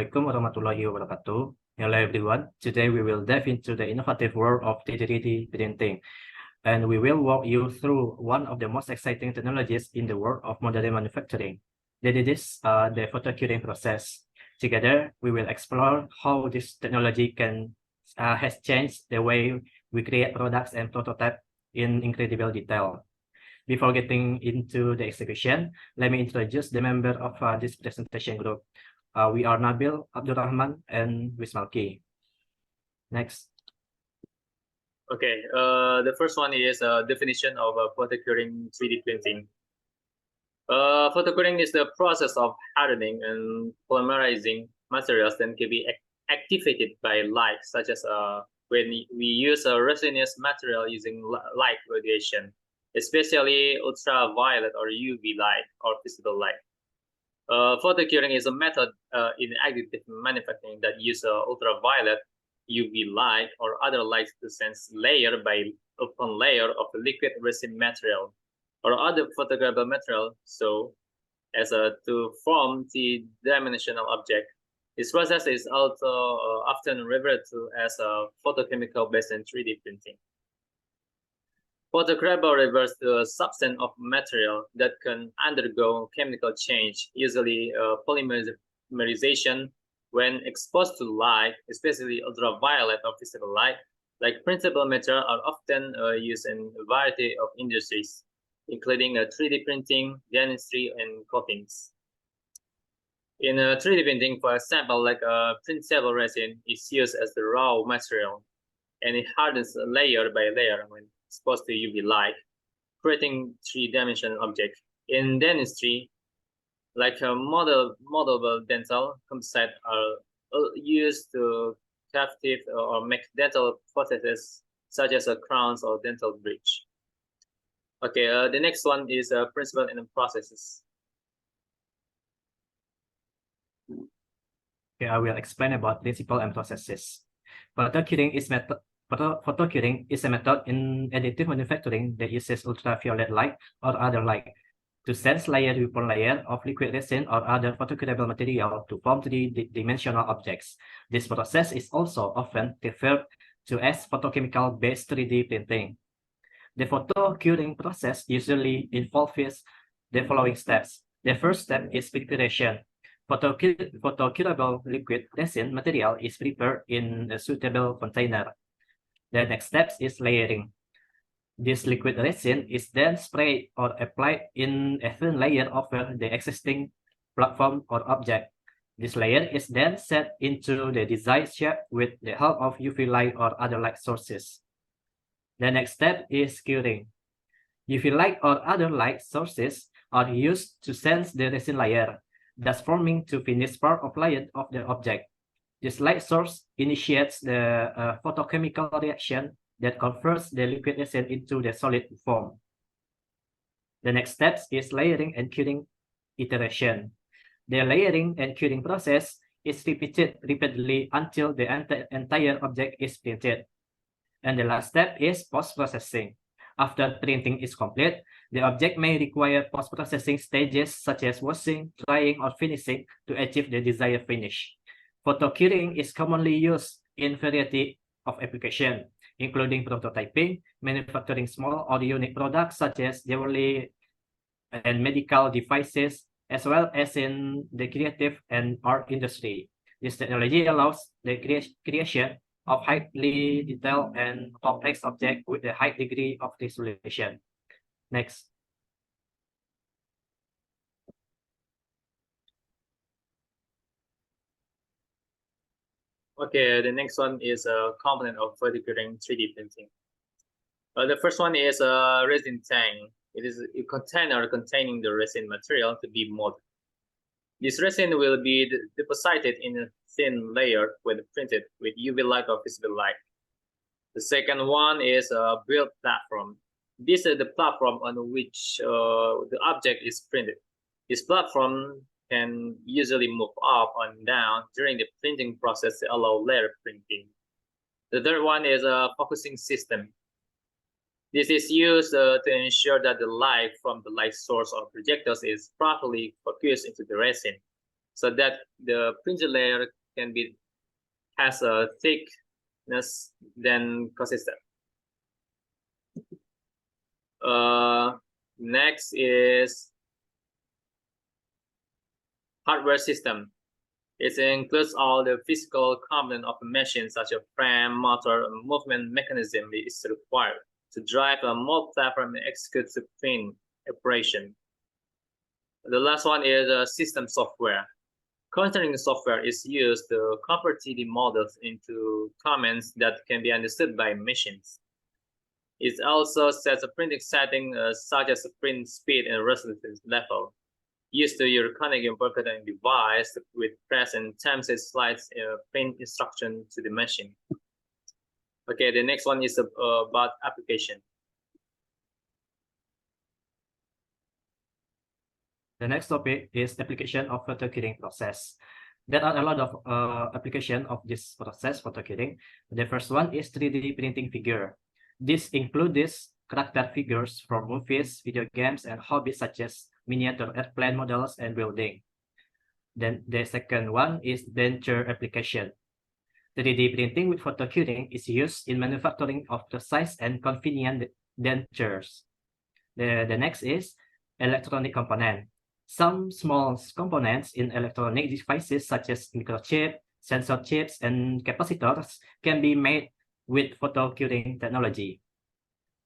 Assalamualaikum warahmatullahi wabarakatuh. Hello everyone. Today we will dive into the innovative world of 3D printing, and we will walk you through one of the most exciting technologies in the world of modern manufacturing. That is the photocuring process. Together, we will explore how this technology has changed the way we create products and prototype in incredible detail. Before getting into the execution, let me introduce the member of this presentation group. We are Nabil, Abdurrahman, and Wismalki. Next. Okay, the first one is a definition of photocuring 3D printing. Photocuring is the process of hardening and polymerizing materials that can be activated by light, such as when we use a resinous material using light radiation, especially ultraviolet or UV light or visible light. Photocuring is a method in additive manufacturing that uses ultraviolet, UV light, or other lights to sense layer upon layer of the liquid resin material or other photographable material, so as to form the dimensional object. This process is also often referred to as a photochemical based in 3D printing. Photocrystal refers to a substance of material that can undergo chemical change, usually polymerization, when exposed to light, especially ultraviolet or visible light. Like printable material are often used in a variety of industries, including 3D printing, dentistry, and coatings. In 3D printing, for example, like printable resin is used as the raw material, and it hardens layer by layer when exposed to UV light, creating three-dimensional objects. In dentistry, like moldable dental composite are used to captive or make dental prostheses such as crowns or dental bridge. Okay, the next one is principle and processes. Okay, I will explain about principle and processes. Photocuring is a method in additive manufacturing that uses ultraviolet light or other light to sense layer upon layer of liquid resin or other photocurable material to form three-dimensional objects. This process is also often referred to as photochemical-based 3D printing. The photocuring process usually involves the following steps. The first step is preparation. Photocurable liquid resin material is prepared in a suitable container. The next step is layering. This liquid resin is then sprayed or applied in a thin layer over the existing platform or object. This layer is then set into the desired shape with the help of UV light or other light sources. The next step is curing. UV light or other light sources are used to sense the resin layer, thus forming the finished part of layer of the object. This light source initiates the photochemical reaction that converts the liquid resin into the solid form. The next step is layering and curing iteration. The layering and curing process is repeated repeatedly until the entire object is printed. And the last step is post-processing. After printing is complete, the object may require post-processing stages such as washing, drying, or finishing to achieve the desired finish. Photocuring is commonly used in a variety of applications, including prototyping, manufacturing small or unique products such as jewelry and medical devices, as well as in the creative and art industry. This technology allows the creation of highly detailed and complex objects with a high degree of resolution. Next. Okay, the next one is a component of photocuring 3D printing. The first one is a resin tank. It is a container containing the resin material to be molded. This resin will be deposited in a thin layer when printed with UV light or visible light. The second one is a build platform. This is the platform on which the object is printed. This platform can usually move up and down during the printing process to allow layer printing. The third one is a focusing system. This is used to ensure that the light from the light source or projectors is properly focused into the resin, so that the printed layer has a thickness than consistent. Next is hardware system. It includes all the physical component of a machine, such as frame, motor, and movement mechanism is required to drive a multi-platform and execute the print operation. The last one is system software. Contouring software is used to convert 3D models into commands that can be understood by machines. It also sets a printing setting such as print speed and resolution level. Used to your connecting barcoding device with press and template slides print instruction to the machine. Okay, the next one is about application. The next topic is application of photocuring process. There are a lot of application of this process, photocuring. The first one is 3D printing figure. This includes character figures from movies, video games, and hobbies such as miniature airplane models and building. Then the second one is denture application. 3D printing with photocuring is used in manufacturing of precise and convenient dentures. The next is electronic component. Some small components in electronic devices such as microchip, sensor chips, and capacitors can be made with photocuring technology.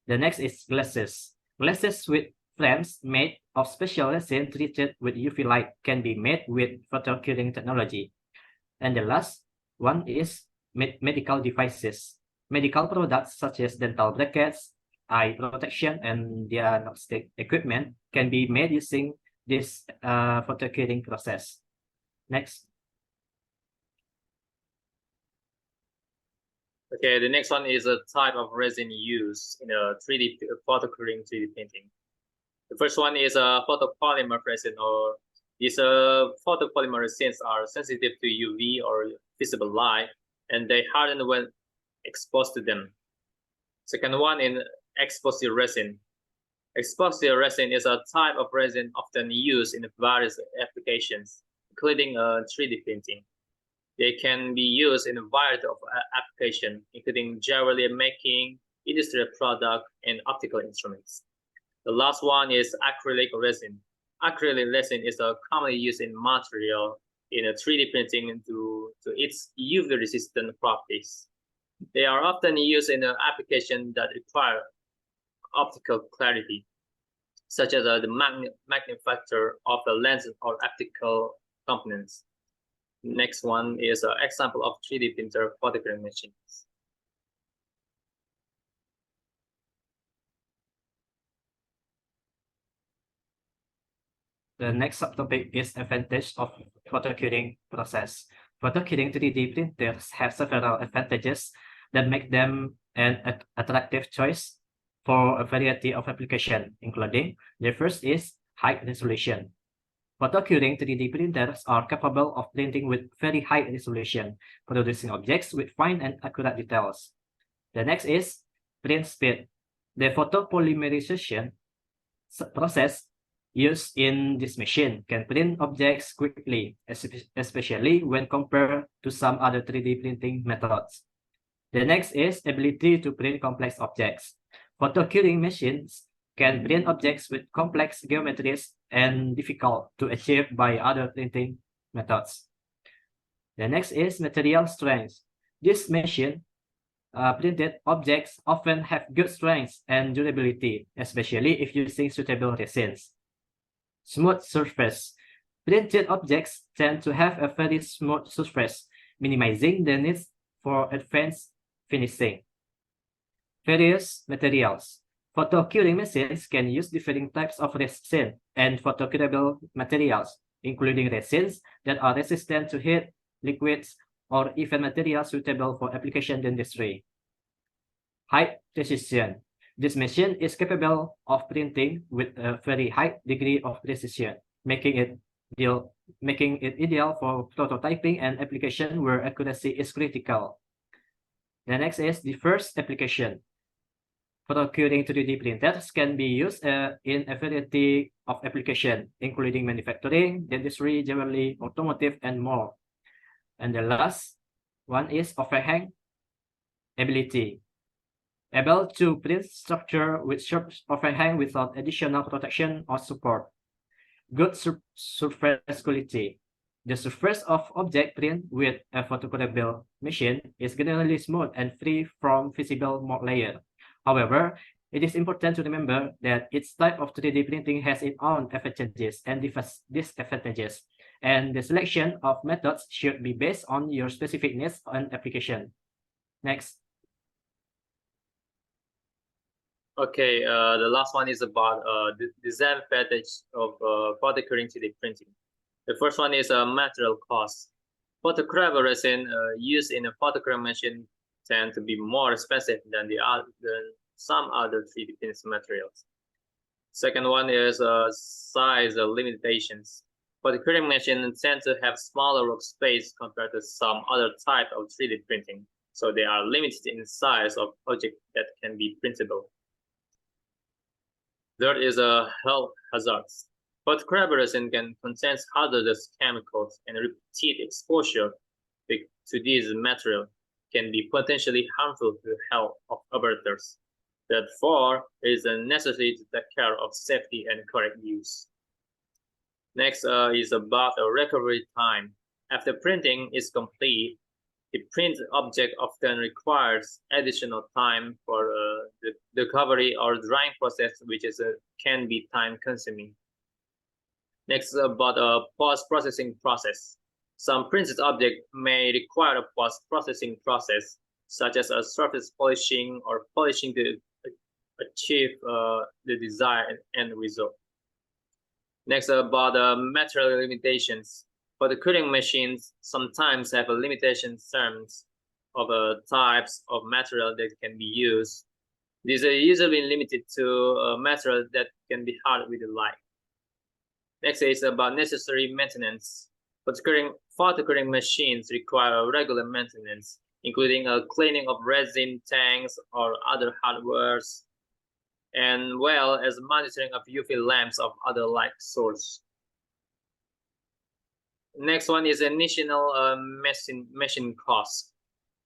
The next is glasses. Glasses with frames made of special resin treated with UV light can be made with photocuring technology. And the last one is medical devices. Medical products such as dental brackets, eye protection, and diagnostic equipment can be made using this photocuring process. Next. Okay, the next one is a type of resin used in a 3D photocuring 3D printing. The first one is a photopolymer resin, or these photopolymer resins are sensitive to UV or visible light, and they harden when exposed to them. Second one is exposure resin. Exposure resin is a type of resin often used in various applications, including 3D printing. They can be used in a variety of applications, including jewelry making, industrial product, and optical instruments. The last one is acrylic resin. Acrylic resin is commonly used in material in a 3D printing to its UV-resistant properties. They are often used in an application that require optical clarity, such as the manufacture of the lens or optical components. Next one is an example of 3D printer photocuring machines. The next subtopic is advantage of photocuring process. Photocuring 3D printers have several advantages that make them an attractive choice for a variety of applications, including the first is high resolution. Photocuring 3D printers are capable of printing with very high resolution, producing objects with fine and accurate details. The next is print speed. The photopolymerization process used in this machine can print objects quickly, especially when compared to some other 3D printing methods. The next is ability to print complex objects. Photocuring machines can print objects with complex geometries and difficult to achieve by other printing methods. The next is material strength. This machine printed objects often have good strength and durability, especially if using suitable resins. Smooth surface. Printed objects tend to have a very smooth surface, minimizing the need for advanced finishing. Various materials. Photocuring machines can use different types of resin and photocurable materials, including resins that are resistant to heat, liquids, or even materials suitable for application in industry. High precision. This machine is capable of printing with a very high degree of precision, making it ideal for prototyping and application where accuracy is critical. The next is the first application. Photocuring 3D printers can be used in a variety of application, including manufacturing, dentistry, jewelry, automotive, and more. And the last one is overhang ability. Able to print structure with sharp overhang without additional protection or support. Good surface quality. The surface of object print with a photocurable machine is generally smooth and free from visible mold layer. However, it is important to remember that each type of 3D printing has its own advantages and disadvantages, and the selection of methods should be based on your specific needs and application. Next. Okay, the last one is about the disadvantage of Photocuring 3D printing. The first one is material cost. Photocurable resin used in a photocuring machine tend to be more expensive than some other 3D printing materials. Second one is size limitations. Photocuring machines tend to have smaller workspace compared to some other type of 3D printing, so they are limited in size of object that can be printable. Third is health hazards. Photocurable resin can contain hazardous chemicals, and repeated exposure to these materials can be potentially harmful to the health of operators. Therefore, it is a necessity to take care of safety and correct use. Next is about a recovery time. After printing is complete, the print object often requires additional time for the recovery or drying process, which can be time-consuming. Next is about a post-processing process. Some printed objects may require a post-processing process, such as a surface polishing or polishing to achieve the desired end result. Next, about material limitations. Photocuring machines sometimes have a limitation in terms of types of material that can be used. These are usually limited to material that can be hard with the light. Next is about necessary maintenance. Photocuring machines require regular maintenance, including a cleaning of resin tanks or other hardwares, and well as monitoring of UV lamps of other light source. Next one is initial machine costs.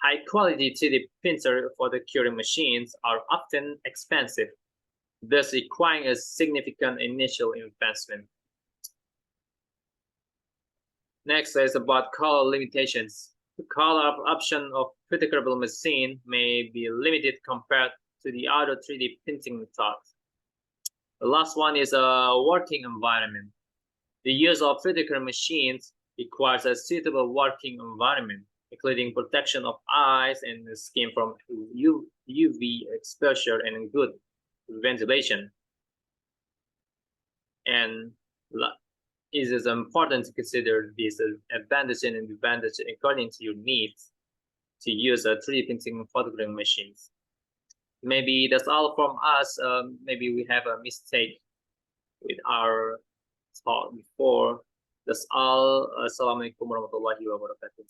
High quality 3D printer photocuring machines are often expensive, thus requiring a significant initial investment. Next is about color limitations. The color option of photocurable machine may be limited compared to the other 3D printing methods. The last one is a working environment. The use of photocurring machines requires a suitable working environment, including protection of eyes and the skin from UV exposure and good ventilation. And it is important to consider these advantages and disadvantages according to your needs to use a 3D printing photocuring machines. Maybe that's all from us. Maybe we have a mistake with our talk before. That's all. Assalamualaikum warahmatullahi wabarakatuh.